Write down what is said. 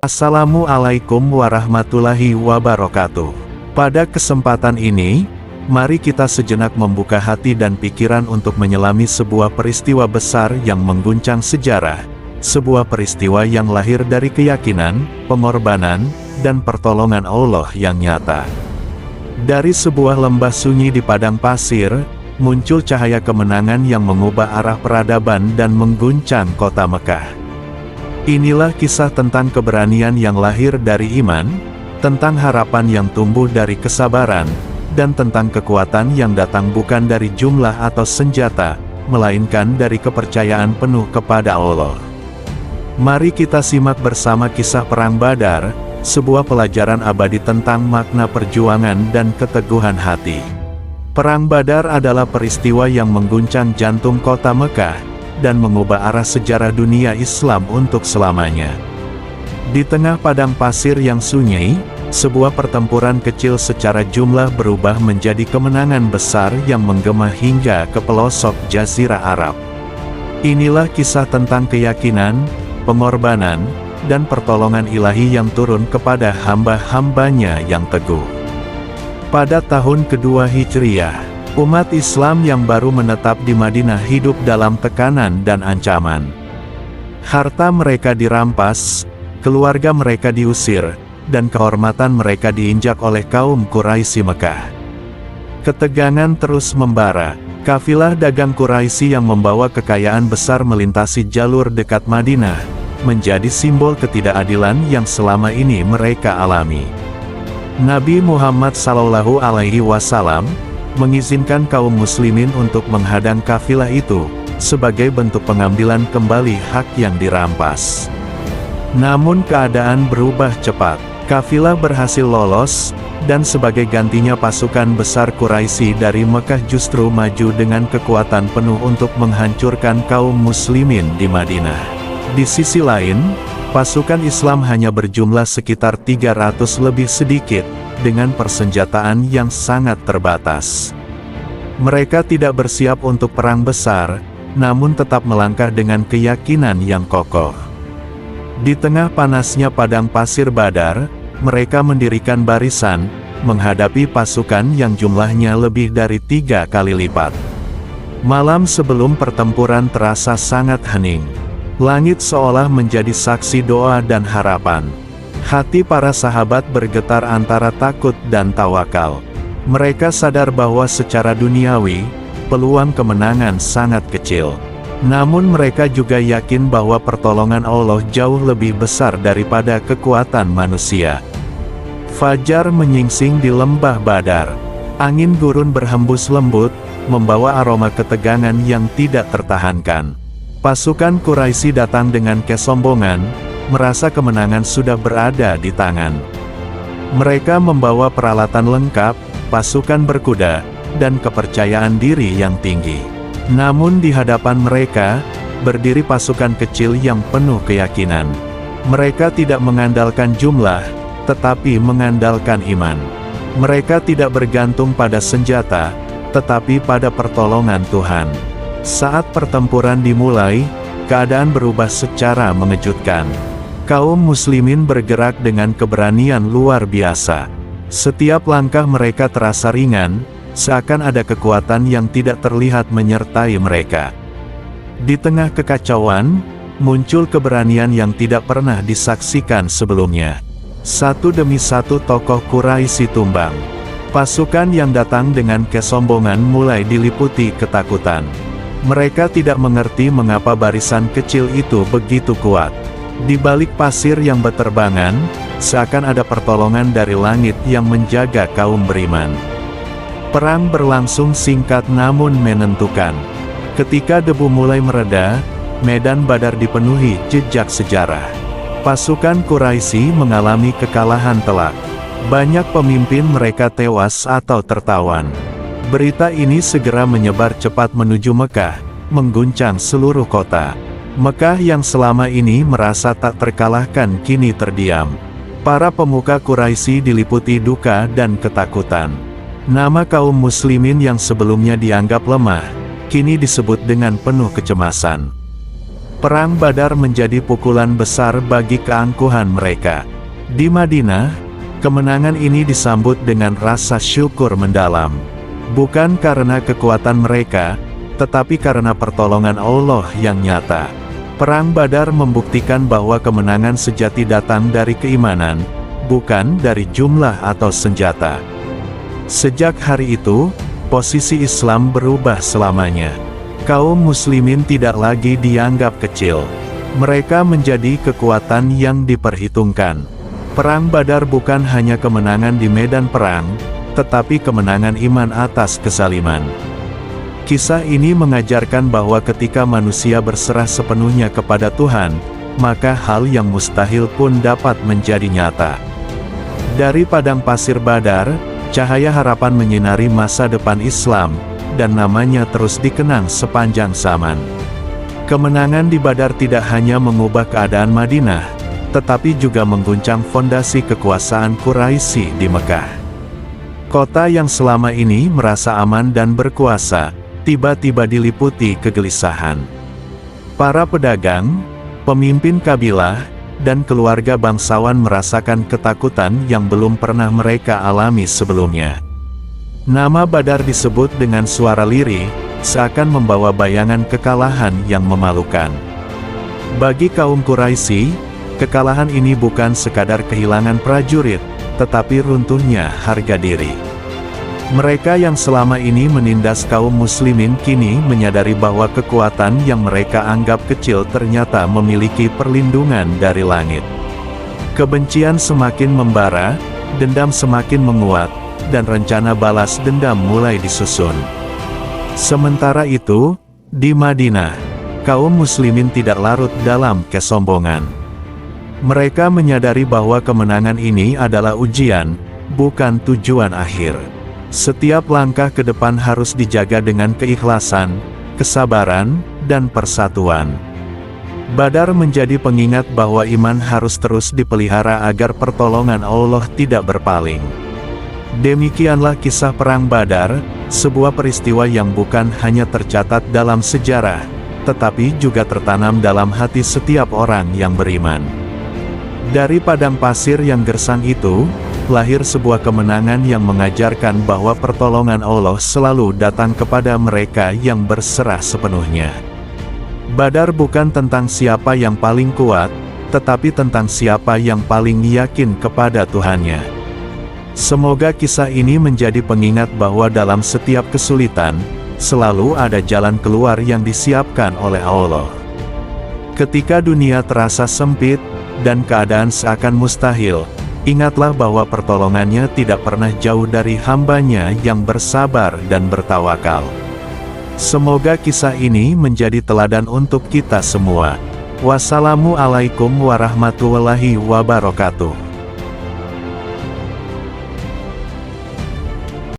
Assalamualaikum warahmatullahi wabarakatuh. Pada kesempatan ini, mari kita sejenak membuka hati dan pikiran untuk menyelami sebuah peristiwa besar yang mengguncang sejarah. Sebuah peristiwa yang lahir dari keyakinan, pengorbanan, dan pertolongan Allah yang nyata. Dari sebuah lembah sunyi di padang pasir, muncul cahaya kemenangan yang mengubah arah peradaban dan mengguncang kota Mekah. Inilah kisah tentang keberanian yang lahir dari iman, tentang harapan yang tumbuh dari kesabaran, dan tentang kekuatan yang datang bukan dari jumlah atau senjata, melainkan dari kepercayaan penuh kepada Allah. Mari kita simak bersama kisah Perang Badar, sebuah pelajaran abadi tentang makna perjuangan dan keteguhan hati. Perang Badar adalah peristiwa yang mengguncang jantung kota Mekah, dan mengubah arah sejarah dunia Islam untuk selamanya. Di tengah padang pasir yang sunyi, sebuah pertempuran kecil secara jumlah berubah menjadi kemenangan besar yang menggema hingga ke pelosok Jazirah Arab. Inilah kisah tentang keyakinan, pengorbanan, dan pertolongan ilahi yang turun kepada hamba-hambanya yang teguh. Pada tahun kedua Hijriah, umat Islam yang baru menetap di Madinah hidup dalam tekanan dan ancaman. Harta mereka dirampas, keluarga mereka diusir, dan kehormatan mereka diinjak oleh kaum Quraisy Mekah. Ketegangan terus membara. Kafilah dagang Quraisy yang membawa kekayaan besar melintasi jalur dekat Madinah, menjadi simbol ketidakadilan yang selama ini mereka alami. Nabi Muhammad SAW mengizinkan kaum muslimin untuk menghadang kafilah itu, sebagai bentuk pengambilan kembali hak yang dirampas. Namun keadaan berubah cepat. Kafilah berhasil lolos, dan sebagai gantinya pasukan besar Quraisy dari Mekah justru maju dengan kekuatan penuh untuk menghancurkan kaum muslimin di Madinah. Di sisi lain, pasukan Islam hanya berjumlah sekitar 300 lebih sedikit, dengan persenjataan yang sangat terbatas. Mereka tidak bersiap untuk perang besar, namun tetap melangkah dengan keyakinan yang kokoh. Di tengah panasnya padang pasir Badar, mereka mendirikan barisan, menghadapi pasukan yang jumlahnya lebih dari 3 kali lipat. Malam sebelum pertempuran terasa sangat hening. Langit seolah menjadi saksi doa dan harapan. Hati para sahabat bergetar antara takut dan tawakal. Mereka sadar bahwa secara duniawi, peluang kemenangan sangat kecil. Namun mereka juga yakin bahwa pertolongan Allah jauh lebih besar daripada kekuatan manusia. Fajar menyingsing di lembah Badar. Angin gurun berhembus lembut, membawa aroma ketegangan yang tidak tertahankan. Pasukan Quraisy datang dengan kesombongan, merasa kemenangan sudah berada di tangan. Mereka membawa peralatan lengkap, pasukan berkuda, dan kepercayaan diri yang tinggi. Namun di hadapan mereka, berdiri pasukan kecil yang penuh keyakinan. Mereka tidak mengandalkan jumlah, tetapi mengandalkan iman. Mereka tidak bergantung pada senjata, tetapi pada pertolongan Tuhan. Saat pertempuran dimulai, keadaan berubah secara mengejutkan. Kaum muslimin bergerak dengan keberanian luar biasa. Setiap langkah mereka terasa ringan, seakan ada kekuatan yang tidak terlihat menyertai mereka. Di tengah kekacauan, muncul keberanian yang tidak pernah disaksikan sebelumnya. Satu demi satu tokoh Quraisy tumbang. Pasukan yang datang dengan kesombongan mulai diliputi ketakutan. Mereka tidak mengerti mengapa barisan kecil itu begitu kuat. Di balik pasir yang berterbangan, seakan ada pertolongan dari langit yang menjaga kaum beriman. Perang berlangsung singkat namun menentukan. Ketika debu mulai mereda, medan Badar dipenuhi jejak sejarah. Pasukan Quraisy mengalami kekalahan telak. Banyak pemimpin mereka tewas atau tertawan. Berita ini segera menyebar cepat menuju Mekah, mengguncang seluruh kota. Mekah yang selama ini merasa tak terkalahkan kini terdiam. Para pemuka Quraisy diliputi duka dan ketakutan. Nama kaum muslimin yang sebelumnya dianggap lemah, kini disebut dengan penuh kecemasan. Perang Badar menjadi pukulan besar bagi keangkuhan mereka. Di Madinah, kemenangan ini disambut dengan rasa syukur mendalam. Bukan karena kekuatan mereka, tetapi karena pertolongan Allah yang nyata. Perang Badar membuktikan bahwa kemenangan sejati datang dari keimanan, bukan dari jumlah atau senjata. Sejak hari itu, posisi Islam berubah selamanya. Kaum muslimin tidak lagi dianggap kecil. Mereka menjadi kekuatan yang diperhitungkan. Perang Badar bukan hanya kemenangan di medan perang, tetapi kemenangan iman atas kezaliman. Kisah ini mengajarkan bahwa ketika manusia berserah sepenuhnya kepada Tuhan, maka hal yang mustahil pun dapat menjadi nyata. Dari padang pasir Badar, cahaya harapan menyinari masa depan Islam, dan namanya terus dikenang sepanjang zaman. Kemenangan di Badar tidak hanya mengubah keadaan Madinah, tetapi juga mengguncang fondasi kekuasaan Quraisy di Mekah. Kota yang selama ini merasa aman dan berkuasa, tiba-tiba diliputi kegelisahan. Para pedagang, pemimpin kabilah, dan keluarga bangsawan merasakan ketakutan yang belum pernah mereka alami sebelumnya. Nama Badar disebut dengan suara lirih, seakan membawa bayangan kekalahan yang memalukan. Bagi kaum Quraisy, kekalahan ini bukan sekadar kehilangan prajurit, tetapi runtuhnya harga diri. Mereka yang selama ini menindas kaum muslimin kini menyadari bahwa kekuatan yang mereka anggap kecil ternyata memiliki perlindungan dari langit. Kebencian semakin membara, dendam semakin menguat, dan rencana balas dendam mulai disusun. Sementara itu, di Madinah, kaum muslimin tidak larut dalam kesombongan. Mereka menyadari bahwa kemenangan ini adalah ujian, bukan tujuan akhir. Setiap langkah ke depan harus dijaga dengan keikhlasan, kesabaran, dan persatuan. Badar menjadi pengingat bahwa iman harus terus dipelihara agar pertolongan Allah tidak berpaling. Demikianlah kisah Perang Badar, sebuah peristiwa yang bukan hanya tercatat dalam sejarah, tetapi juga tertanam dalam hati setiap orang yang beriman. Dari padang pasir yang gersang itu, lahir sebuah kemenangan yang mengajarkan bahwa pertolongan Allah selalu datang kepada mereka yang berserah sepenuhnya. Badar bukan tentang siapa yang paling kuat, tetapi tentang siapa yang paling yakin kepada Tuhannya. Semoga kisah ini menjadi pengingat bahwa dalam setiap kesulitan, selalu ada jalan keluar yang disiapkan oleh Allah. Ketika dunia terasa sempit, dan keadaan seakan mustahil, ingatlah bahwa pertolongannya tidak pernah jauh dari hambanya yang bersabar dan bertawakal. Semoga kisah ini menjadi teladan untuk kita semua. Wassalamualaikum warahmatullahi wabarakatuh.